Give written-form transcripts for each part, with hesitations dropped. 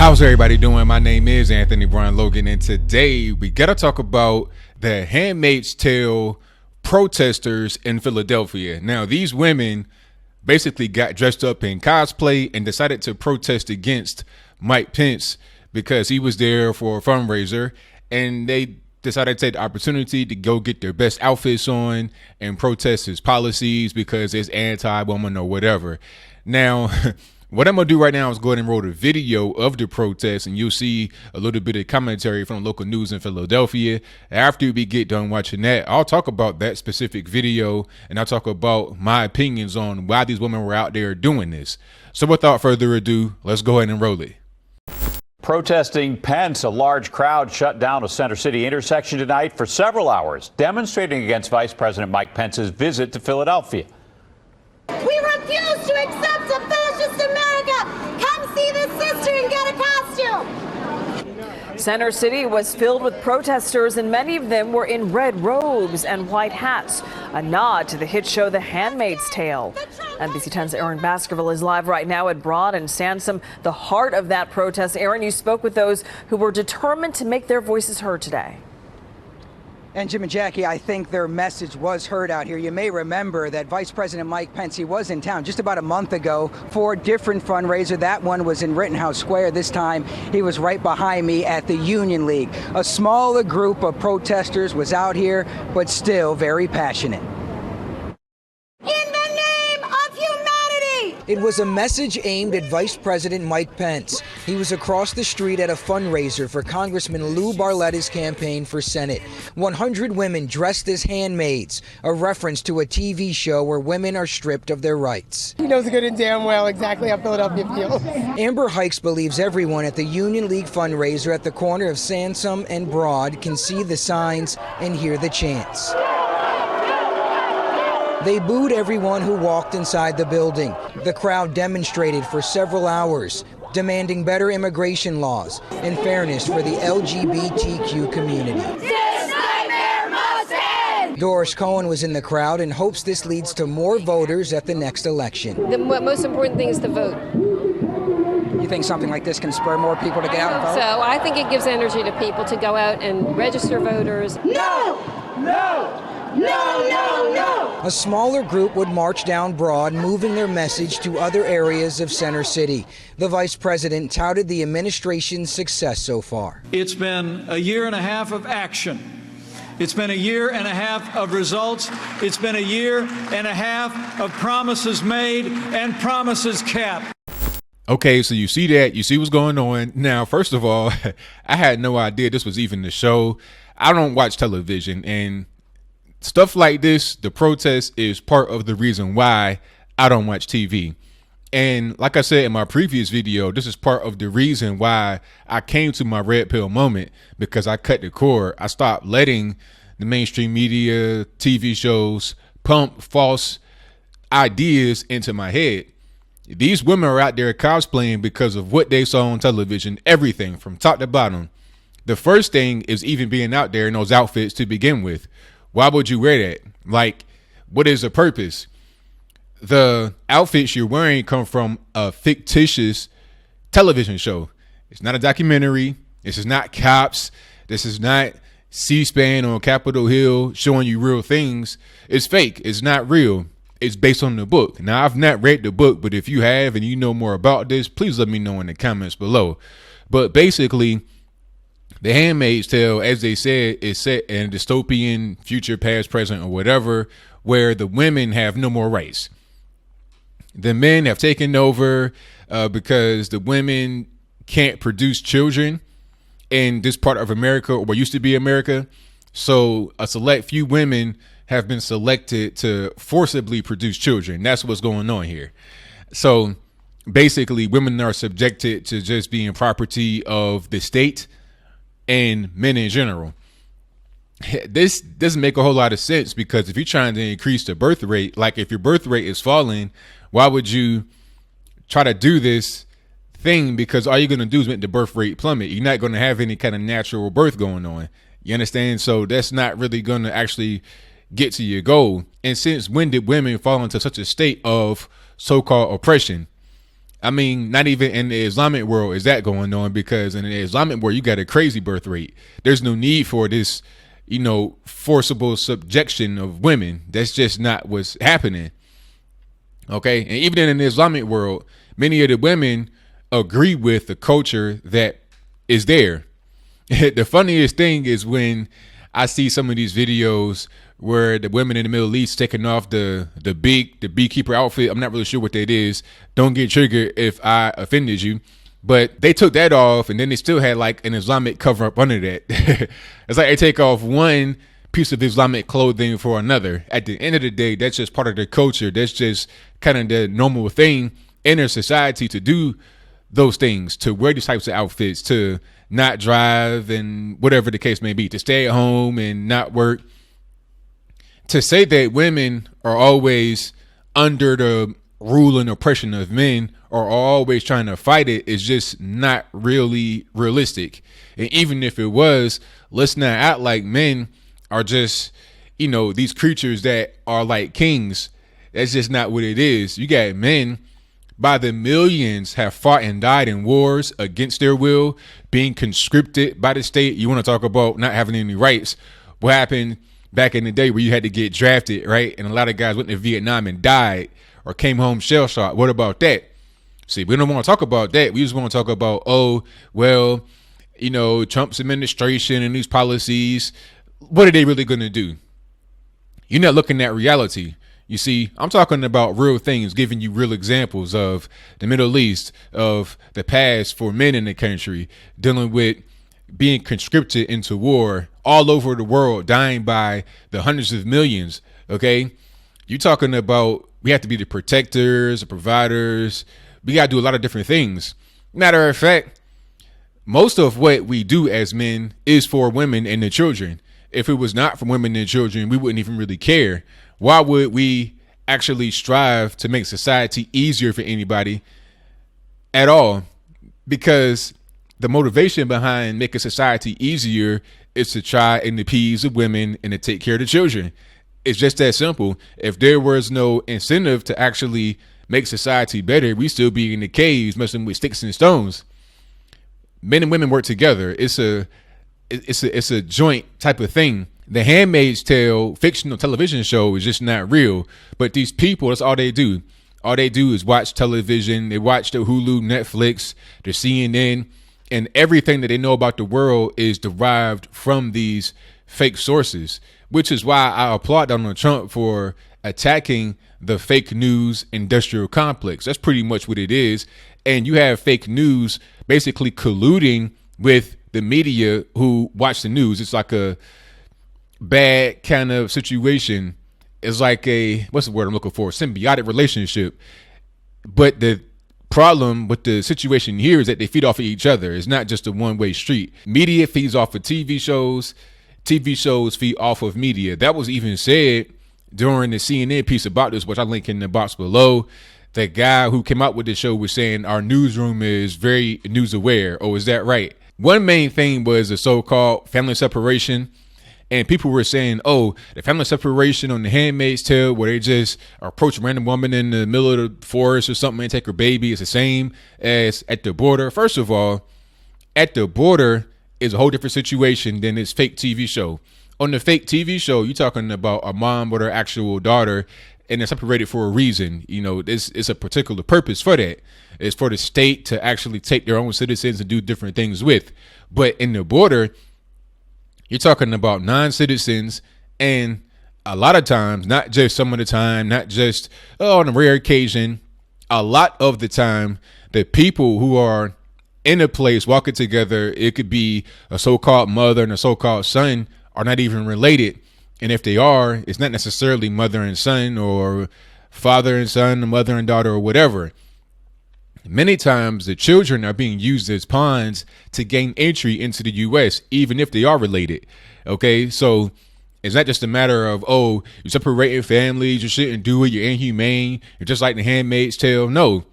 How's everybody doing? My name is Anthony Brian Logan, and today we gotta talk about the Handmaid's Tale protesters in Philadelphia. Now, these women basically got dressed up in cosplay and decided to protest against Mike Pence because he was there for a fundraiser, and they decided to take the opportunity to go get their best outfits on and protest his policies because it's anti-woman or whatever. Now, what I'm going to do right now is go ahead and roll a video of the protest, and you'll see a little bit of commentary from local news in Philadelphia. After we get done watching that, I'll talk about that specific video, and I'll talk about my opinions on why these women were out there doing this. So without further ado, let's go ahead and roll it. Protesting Pence, a large crowd shut down a Center City intersection tonight for several hours, demonstrating against Vice President Mike Pence's visit to Philadelphia. We refuse to accept a fascist America. Come see this sister and get a costume. Center City was filled with protesters, and many of them were in red robes and white hats, a nod to the hit show The Handmaid's Tale. NBC 10's Aaron Baskerville is live right now at Broad and Sansom, the heart of that protest. Aaron, you spoke with those who were determined to make their voices heard today. And Jim and Jackie, I think their message was heard out here. You may remember that Vice President Mike Pence, he was in town just about a month ago for a different fundraiser. That one was in Rittenhouse Square. This time he was right behind me at the Union League. A smaller group of protesters was out here, but still very passionate. It was a message aimed at Vice President Mike Pence. He was across the street at a fundraiser for Congressman Lou Barletta's campaign for Senate. 100 women dressed as handmaids, a reference to a TV show where women are stripped of their rights. He knows good and damn well exactly how Philadelphia feels. Amber Hikes believes everyone at the Union League fundraiser at the corner of Sansom and Broad can see the signs and hear the chants. They booed everyone who walked inside the building. The crowd demonstrated for several hours, demanding better immigration laws and fairness for the LGBTQ community. This nightmare must end! Doris Cohen was in the crowd and hopes this leads to more voters at the next election. The most important thing is to vote. You think something like this can spur more people to get out and vote? So I think it gives energy to people to go out and register voters. No! No! No, no, no! A smaller group would march down Broad, moving their message to other areas of Center City. The vice president touted the administration's success so far. It's been a year and a half of action. It's been a year and a half of results. It's been a year and a half of promises made and promises kept. Okay, so you see that, you see what's going on. Now, first of all, I had no idea this was even the show. I don't watch television, and stuff like this, the protest, is part of the reason why I don't watch TV. And like I said in my previous video, this is part of the reason why I came to my red pill moment, because I cut the cord. I stopped letting the mainstream media, TV shows pump false ideas into my head. These women are out there cosplaying because of what they saw on television, everything from top to bottom. The first thing is even being out there in those outfits to begin with. Why would you wear that? Like, what is the purpose? The outfits you're wearing come from a fictitious television show. It's not a documentary. This is not Cops. This is not C-SPAN on Capitol Hill showing you real things. It's fake. It's not real. It's based on the book. Now, I've not read the book, but if you have and you know more about this, please let me know in the comments below. But basically, The Handmaid's Tale, as they said, is set in a dystopian future, past, present, or whatever, where the women have no more rights. The men have taken over because the women can't produce children in this part of America, or what used to be America. So a select few women have been selected to forcibly produce children. That's what's going on here. So basically, women are subjected to just being property of the state and men in general. This doesn't make a whole lot of sense, because if you're trying to increase the birth rate, like if your birth rate is falling, why would you try to do this thing? Because all you're going to do is make the birth rate plummet. You're not going to have any kind of natural birth going on. You understand? So that's not really going to actually get to your goal. And since when did women fall into such a state of so-called oppression? I mean, not even in the Islamic world is that going on, because in the Islamic world, you got a crazy birth rate. There's no need for this, forcible subjection of women. That's just not what's happening. Okay. And even in the Islamic world, many of the women agree with the culture that is there. The funniest thing is when I see some of these videos where the women in the Middle East taking off the beekeeper outfit. I'm not really sure what that is. Don't get triggered if I offended you. But they took that off, and then they still had like an Islamic cover up under that. It's like they take off one piece of Islamic clothing for another. At the end of the day, that's just part of their culture. That's just kind of the normal thing in their society to do those things, to wear these types of outfits, to not drive and whatever the case may be, to stay at home and not work. To say that women are always under the rule and oppression of men or are always trying to fight it is just not really realistic. And even if it was, let's not act like men are just, these creatures that are like kings. That's just not what it is. You got men by the millions have fought and died in wars against their will, being conscripted by the state. You want to talk about not having any rights? What happened back in the day where you had to get drafted, right? And a lot of guys went to Vietnam and died or came home shell-shocked. What about that? See, we don't want to talk about that. We just want to talk about, Trump's administration and these policies. What are they really going to do? You're not looking at reality. You see, I'm talking about real things, giving you real examples of the Middle East, of the past for men in the country, dealing with being conscripted into war all over the world, dying by the hundreds of millions. Okay. You're talking about, we have to be the protectors, the providers. We got to do a lot of different things. Matter of fact, most of what we do as men is for women and the children. If it was not for women and children, we wouldn't even really care. Why would we actually strive to make society easier for anybody at all? Because the motivation behind making society easier is to try and appease the women and to take care of the children. It's just that simple. If there was no incentive to actually make society better, we still be in the caves messing with sticks and stones. Men and women work together. It's a joint type of thing. The Handmaid's Tale fictional television show is just not real. But these people, that's all they do. All they do is watch television. They watch the Hulu, Netflix, the CNN, and everything that they know about the world is derived from these fake sources, which is why I applaud Donald Trump for attacking the fake news industrial complex. That's pretty much what it is. And you have fake news basically colluding with the media who watch the news. It's like a bad kind of situation. It's like what's the word I'm looking for? Symbiotic relationship. But the problem with the situation here is that they feed off of each other. It's not just a one-way street. Media feeds off of TV shows. TV shows feed off of media. That was even said during the CNN piece about this, which I link in the box below. The guy who came out with the show was saying our newsroom is very news aware. Oh, is that right? One main thing was the so-called family separation. And people were saying, oh, the family separation on the Handmaid's Tale, where they just approach a random woman in the middle of the forest or something and take her baby, is the same as at the border. First of all, at the border is a whole different situation than this fake TV show. On the fake TV show, you're talking about a mom with her actual daughter, and they're separated for a reason. It's a particular purpose for that. It's for the state to actually take their own citizens and do different things with. But in the border, you're talking about non-citizens, and a lot of times, not just some of the time, not just on a rare occasion, a lot of the time, the people who are in a place walking together, it could be a so-called mother and a so-called son, are not even related. And if they are, it's not necessarily mother and son or father and son, mother and daughter or whatever. Many times the children are being used as pawns to gain entry into the U.S., even if they are related. Okay, so it's not just a matter of, oh, you're separating families, you shouldn't do it, you're inhumane, you're just like the Handmaid's Tale. No.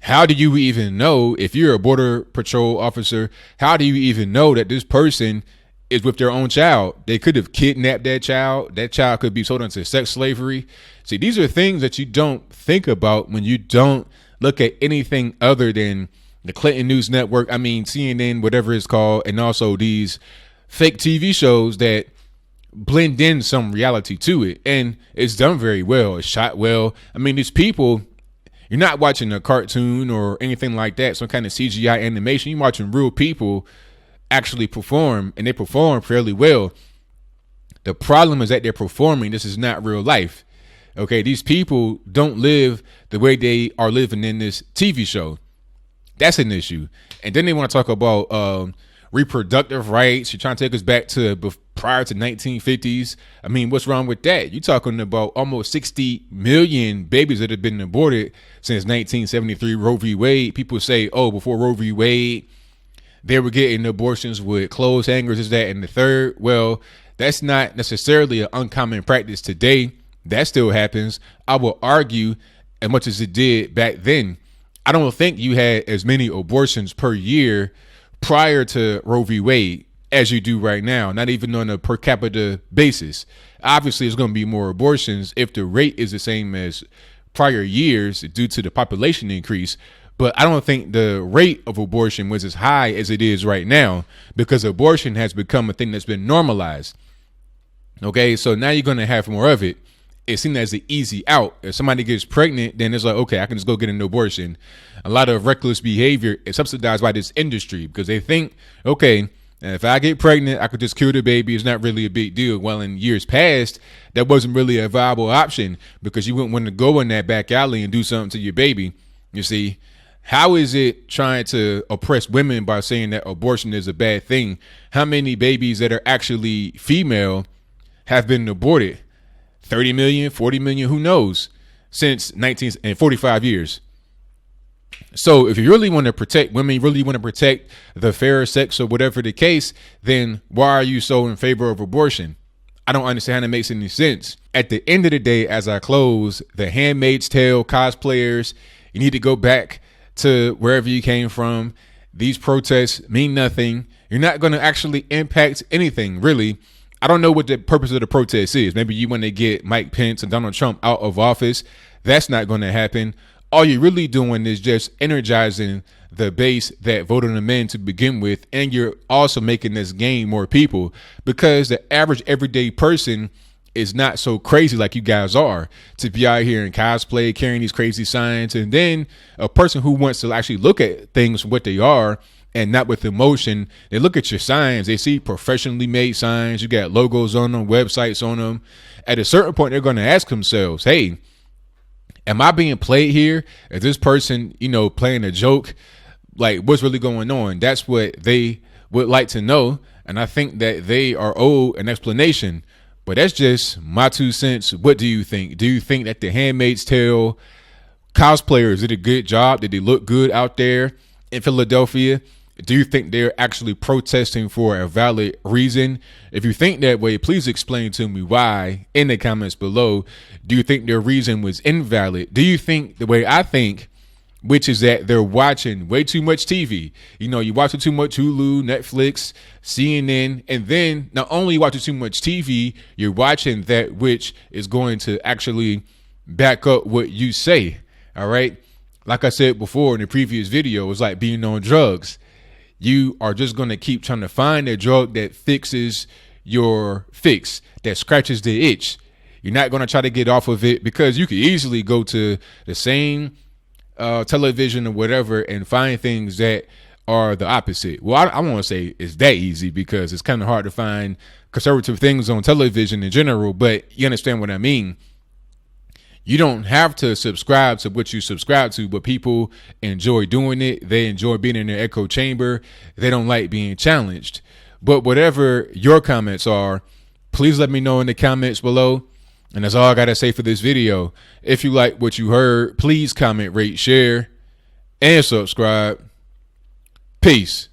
How do you even know, if you're a border patrol officer, how do you even know that this person is with their own child? They could have kidnapped that child. That child could be sold into sex slavery. See, these are things that you don't think about when you don't look at anything other than the Clinton News Network, I mean CNN, whatever it's called, and also these fake TV shows that blend in some reality to it, and it's done very well. It's shot well. I mean, these people, you're not watching a cartoon or anything like that, some kind of CGI animation. You're watching real people actually perform, and they perform fairly well. The problem is that they're performing. This is not real life. Okay, these people don't live the way they are living in this TV show. That's an issue. And then they want to talk about reproductive rights. You're trying to take us back to prior to 1950s. I mean, what's wrong with that? You're talking about almost 60 million babies that have been aborted since 1973, Roe v. Wade. People say, oh, before Roe v. Wade, they were getting abortions with clothes hangers, is that, and the third. Well, that's not necessarily an uncommon practice today. That still happens. I will argue, as much as it did back then, I don't think you had as many abortions per year prior to Roe v. Wade as you do right now, not even on a per capita basis. Obviously, it's going to be more abortions if the rate is the same as prior years due to the population increase. But I don't think the rate of abortion was as high as it is right now, because abortion has become a thing that's been normalized. Okay, so now you're going to have more of it. It's seen as an easy out. If somebody gets pregnant, then it's like, okay, I can just go get an abortion. A lot of reckless behavior is subsidized by this industry because they think, okay, if I get pregnant, I could just kill the baby. It's not really a big deal. Well, in years past, that wasn't really a viable option because you wouldn't want to go in that back alley and do something to your baby. You see, how is it trying to oppress women by saying that abortion is a bad thing? How many babies that are actually female have been aborted? 30 million, 40 million, who knows, since 45 years. So if you really want to protect women, really want to protect the fairer sex or whatever the case, then why are you so in favor of abortion? I don't understand how it makes any sense. At the end of the day, as I close, the Handmaid's Tale cosplayers, you need to go back to wherever you came from. These protests mean nothing. You're not going to actually impact anything, really. I don't know what the purpose of the protest is. Maybe you want to get Mike Pence and Donald Trump out of office. That's not going to happen. All you're really doing is just energizing the base that voted on men to begin with. And you're also making this gain more people because the average everyday person is not so crazy like you guys are to be out here in cosplay, carrying these crazy signs. And then a person who wants to actually look at things for what they are and not with emotion, they look at your signs, they see professionally made signs, you got logos on them, websites on them. At a certain point, they're going to ask themselves, hey, am I being played here? Is this person, playing a joke? Like, what's really going on? That's what they would like to know. And I think that they are owed an explanation. But that's just my 2 cents. What do you think? Do you think that the Handmaid's Tale cosplayers did a good job? Did they look good out there in Philadelphia? Do you think they're actually protesting for a valid reason? If you think that way, please explain to me why in the comments below. Do you think their reason was invalid? Do you think the way I think, which is that they're watching way too much TV? You're watching too much Hulu, Netflix, CNN, and then not only watching too much TV, you're watching that which is going to actually back up what you say. All right. Like I said before in the previous video, it's like being on drugs. You are just going to keep trying to find a drug that fixes your fix, that scratches the itch. You're not going to try to get off of it because you could easily go to the same television or whatever and find things that are the opposite. Well, I want to say it's that easy because it's kind of hard to find conservative things on television in general, but you understand what I mean. You don't have to subscribe to what you subscribe to, but people enjoy doing it. They enjoy being in their echo chamber. They don't like being challenged. But whatever your comments are, please let me know in the comments below. And that's all I got to say for this video. If you like what you heard, please comment, rate, share, and subscribe. Peace.